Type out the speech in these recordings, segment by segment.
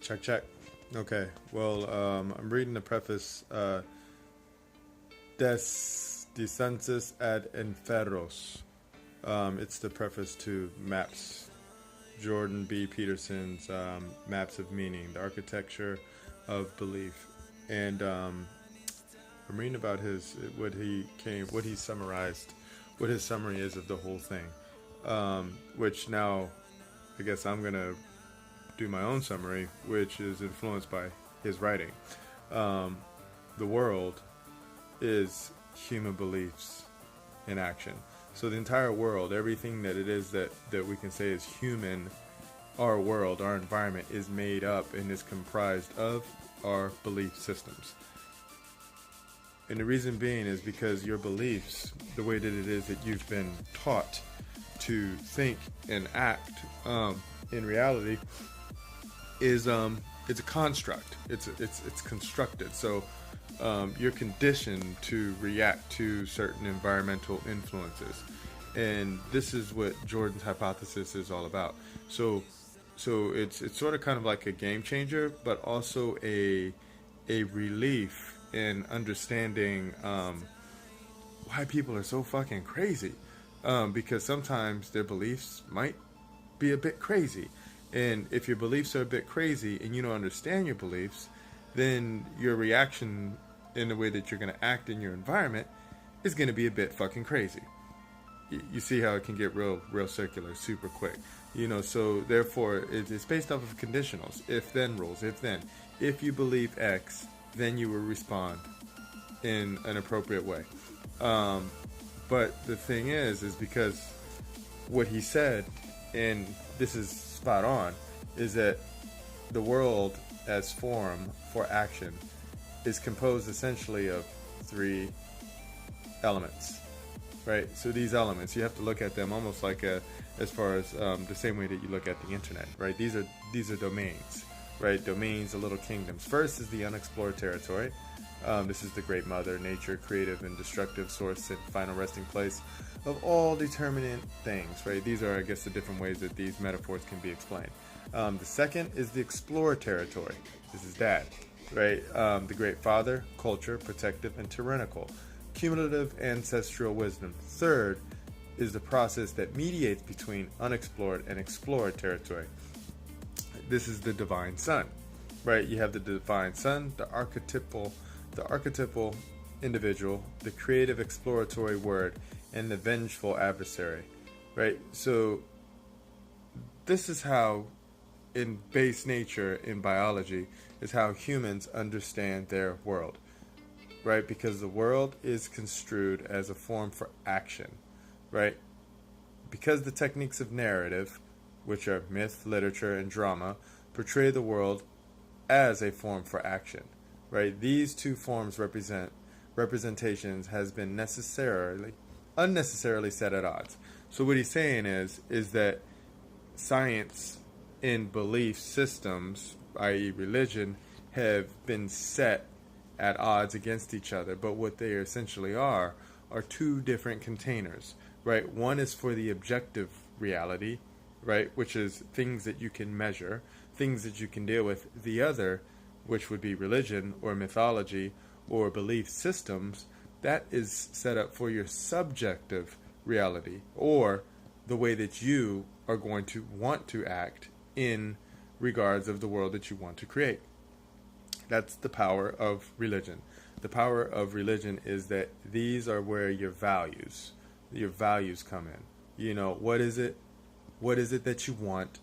Check, check. Okay. Well, I'm reading the preface. Des Descensus ad Inferos. It's the preface to Maps. Jordan B Peterson's Maps of Meaning, the Architecture of Belief, and I'm reading about his what he summarized, what his summary is of the whole thing. Which now, I guess I'm gonna do my own summary, which is influenced by his writing. The world is human beliefs in action. So the entire world, everything that it is that we can say is human, our world, our environment is made up and is comprised of our belief systems. And the reason being is because your beliefs, the way that it is that you've been taught to think and act in reality, is it's a construct. It's constructed. So you're conditioned to react to certain environmental influences, and this is what Jordan's hypothesis is all about. So it's sort of kind of like a game changer, but also a relief in understanding why people are so fucking crazy, because sometimes their beliefs might be a bit crazy. And if your beliefs are a bit crazy and you don't understand your beliefs, then your reaction in the way that you're going to act in your environment is going to be a bit fucking crazy. You see how it can get real circular super quick. So therefore it's based off of conditionals, if then rules. If you believe X, then you will respond in an appropriate way. But the thing is because what he said, and this is spot on, is that the world as form for action is composed essentially of three elements, right? So these elements, you have to look at them almost like as far as the same way that you look at the internet, right? These are domains, right? Domains are little kingdoms. First is the unexplored territory. This is the great mother, nature, creative and destructive source and final resting place of all determinate things, right? These are, I guess, the different ways that these metaphors can be explained. The second is the explored territory. This is dad, right? The great father, culture, protective and tyrannical, cumulative ancestral wisdom. Third is the process that mediates between unexplored and explored territory. This is the divine son, right? You have the divine son, the archetypal individual, the creative exploratory word, and the vengeful adversary, right? So this is how, in base nature, in biology, is how humans understand their world, right? Because the world is construed as a form for action, right? Because the techniques of narrative, which are myth, literature, and drama, portray the world as a form for action, right? These two forms representations has been unnecessarily set at odds. So what he's saying is that science and belief systems, i.e. religion, have been set at odds against each other, but what they essentially are two different containers, right? One is for the objective reality, right, which is things that you can measure, things that you can deal with. The other, which would be religion or mythology or belief systems, that is set up for your subjective reality, or the way that you are going to want to act in regards of the world that you want to create. That's the power of religion. The power of religion is that these are where your values come in. What is it that you want?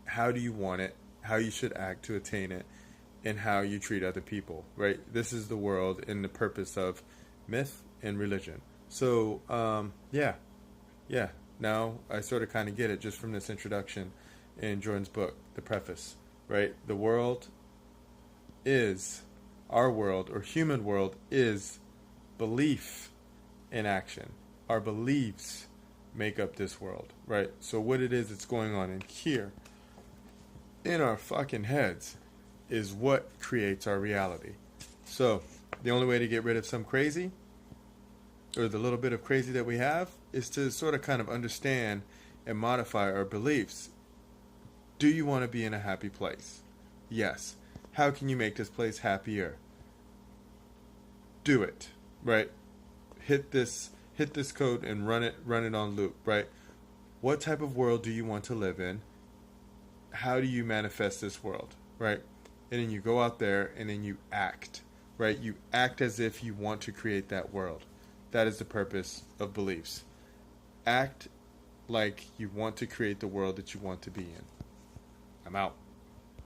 How do you want it? How you should act to attain it? And how you treat other people, right? This is the world and the purpose of myth and religion. So, yeah. Now I sort of kind of get it just from this introduction in Jordan's book, the preface, right? The world is, our world, or human world, is belief in action. Our beliefs make up this world, right? So what it is that's going on in here, in our fucking heads, is what creates our reality. So the only way to get rid of some crazy, or the little bit of crazy that we have, is to sort of kind of understand and modify our beliefs. Do you want to be in a happy place? Yes. How can you make this place happier? Do it, right? Hit this code and run it on loop, right? What type of world do you want to live in? How do you manifest this world, right? And then you go out there and then you act, right? You act as if you want to create that world. That is the purpose of beliefs. Act like you want to create the world that you want to be in. I'm out.